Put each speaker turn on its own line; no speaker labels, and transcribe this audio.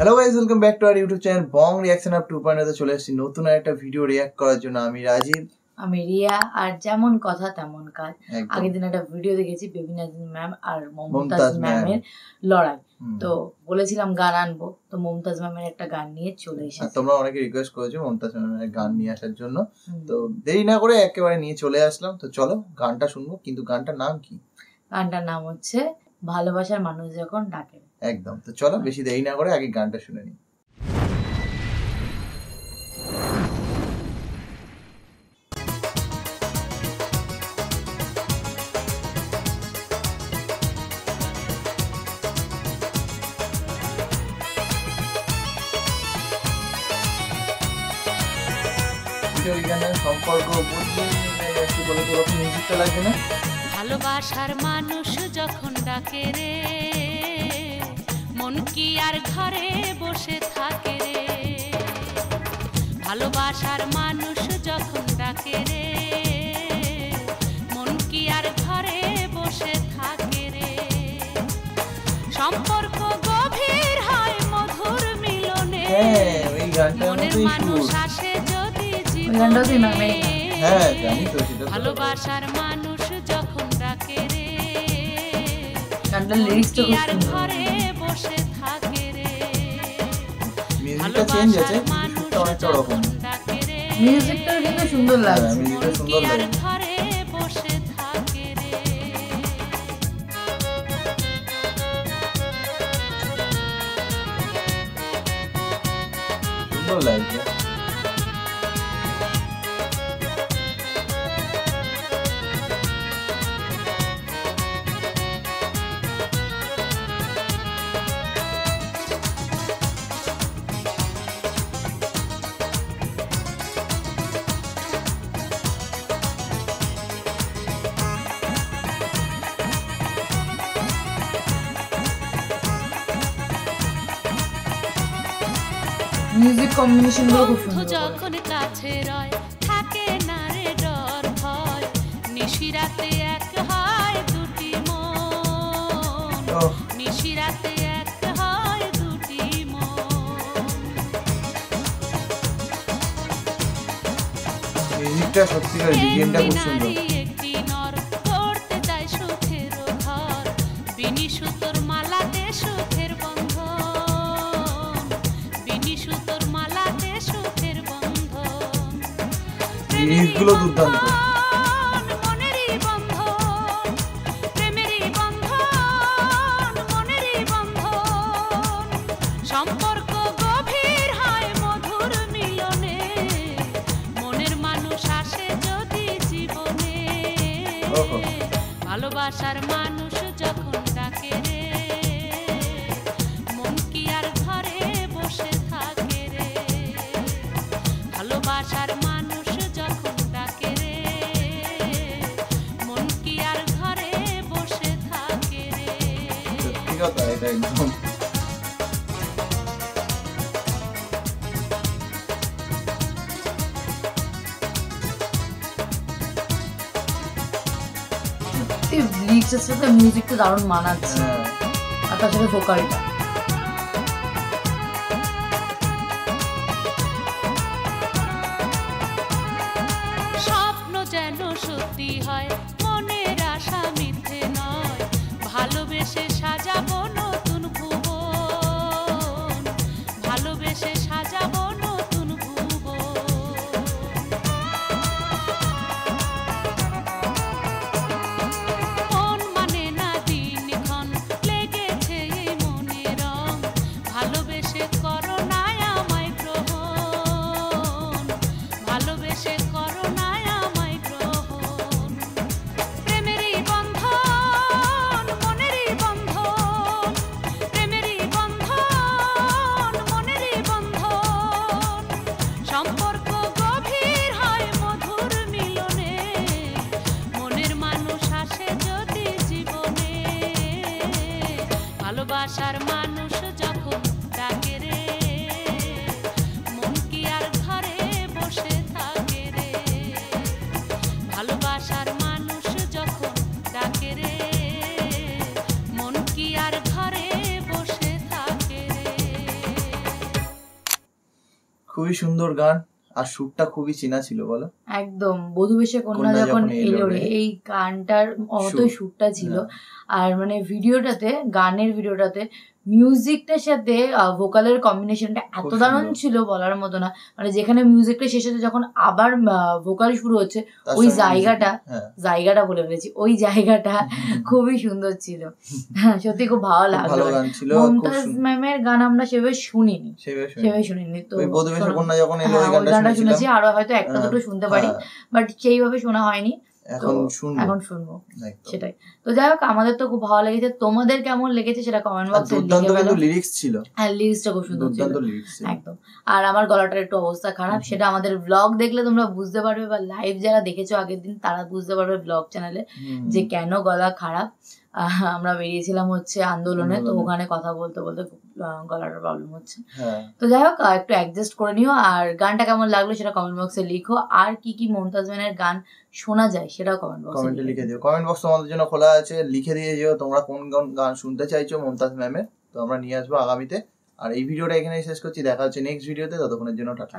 Hello guys, welcome back to our YouTube channel Bong reaction up 2.0 তে চলে এসেছি নতুন একটা ভিডিও রিঅ্যাক্ট করার জন্য। আমি রাজীব,
আমি রিয়া। আর যেমন কথা তেমন কাজ। আগের দিন একটা ভিডিও দেখেছি বেবি নাজনীন ম্যাম আর মমতাজ ম্যামের লড়াই, তো বলেছিলাম গান আনবো, তো মমতাজ ম্যামের একটা গান নিয়ে চলে এসেছি।
তোমরা অনেকে রিকোয়েস্ট করেছো মমতাজ ম্যামের গান নিয়ে আসার জন্য, তো দেরি না করে একেবারে নিয়ে চলে আসলাম। তো চলো গানটা শুনবো, কিন্তু গানটার নাম কি?
গানটার নাম হচ্ছে ভালোবাসার মানুষ যখন ডাকে।
একদম, তো চলো বেশি দেরি না করে আগে গানটা শুনে নিই। ওই গানের সম্পর্ক বদলে একটু বলে তো রকম মিউজিকটা লাগবে না?
ভালোবাসার মানুষ যখন ডাকে রে, মন কি আর ঘরে বসে থাকে রে। ভালোবাসার মানুষ যখন ডাকে রে, মন কি আর ঘরে বসে থাকে রে। সম্পর্ক গভীর হয় মধুর মিলনে, মনের মানুষ আসে যদি জীবনে। ভালোবাসার মানুষ যখন ডাকে রে,
লিরিক্সটা খুব সুন্দর,
ঘরে বসে থাকে রে।
মিউজিকটা চেঞ্জ আছে, শুটটা অনেকটা রকম।
মিউজিকটা কিন্তু সুন্দর লাগছে,
মিউজিকটা সুন্দর লাগে।
ঘরে বসে থাকে রে।
সুন্দর লাগছে।
মিউজিক কম্বিনেশন গুলো খুব সুন্দর।
যখন কাছে রয় থাকে না রে ডর ভয়, নিশিরাতে এক হয় দুটি মন, নিশিরাতে এক হয় দুটি মন।
মিউজিকটা সত্যিকার, বিজিএমটা খুব সুন্দর।
একটি নর করতে চায় সুখের ঘর, বিনি সুতোর মালাতে সুখের বন্ধন, বিনি সুতোর মালাতে সুখের বন্ধন।
লিরিক্সগুলো দুর্দান্ত।
মনেরই বন্ধন, প্রেমেরই বন্ধন, মনেরই বন্ধন। সম্পর্ক গভীর হয় মধুর মিলনে, মনের মানুষ আসে যদি জীবনে। ভালোবাসার মানুষ যখন ডাকে রে, মন কি আর ঘরে বসে থাকে রে। ভালোবাসার মানুষ যখন ডাকে রে, মন কি আর ঘরে বসে থাকে রে।
সত্যি কথা, এটা একদম
লিরিক্সের সাথে মিউজিকটা দারুণ মানাচ্ছে, আর তার সাথে ভোকালটা।
স্বপ্ন যেন সত্যি হয়, মনের আশা মিথ্যে নয়। ভালোবেসে সাজাবো নতুন ভুবন, ভালোবেসে সাজাবো নতুন ভুবন। মন মানে না দিনক্ষণ, লেগেছে এই মনে
খুবই সুন্দর গান, আর সুরটা খুবই চেনা ছিল বলো।
একদম বধূ বেশে কন্যা যখন এলো রে, এই গানটার অতই সুরটা ছিল। আর মানে ভিডিওটাতে, গানের ভিডিওটাতে মিউজিকটার সাথে ভোকালের কম্বিনেশনটা এত দারুণ ছিল বলার মতো না। মানে যেখানে মিউজিকটা শেষ হচ্ছে, যখন আবার ভোকাল শুরু হচ্ছে, ওই জায়গাটা বলে ফেলেছি, ওই জায়গাটা খুবই সুন্দর ছিল। সত্যি খুব ভালো লাগলো। মমতাজ ম্যামের গান আমরা সেভাবে শুনিনি, তো ওই গানটা শুনেছি, আরো হয়তো একটা দুটো শুনতে পারি, বাট সেইভাবে শোনা হয়নি, এখন শুনবো সেটাই। তো যাই হোক, আমাদের তো খুব ভালো লেগেছে, তোমাদের কেমন লেগেছে সেটা কমেন্ট বক্সে লিখে ফেলো।
লিরিক্স ছিল,
হ্যাঁ লিরিক্সটা খুব সুন্দর ছিল একদম। আর আমার গলাটার একটু অবস্থা খারাপ, সেটা আমাদের ব্লগ দেখলে তোমরা বুঝতে পারবে, বা লাইভ যারা দেখেছো আগের দিন তারা বুঝতে পারবে ব্লগ চ্যানেলে যে কেন গলা খারাপ। আমরা বেরিয়েছিলাম হচ্ছে আন্দোলনে, তো ওখানে কথা বলতে বলতে গলাটার প্রবলেম হচ্ছে। তো যাই হোক, একটু অ্যাডজাস্ট করে নিও। আর গানটা কেমন লাগলো সেটা কমেন্ট বক্সে লিখো, আর কি কি মমতাজ ম্যামের গান শোনা যায় সেটাও কমেন্টে লিখে দিও।
কমেন্ট বক্স তোমাদের জন্য খোলা আছে, লিখে দিয়ে যেও তোমরা কোন গান শুনতে চাইছো মমতাজ ম্যামের, তো আমরা নিয়ে আসবো আগামীতে। আর এই ভিডিওটা এখানেই শেষ করছি, দেখা হচ্ছে নেক্সট ভিডিওতে, ততক্ষণের জন্য টাটা।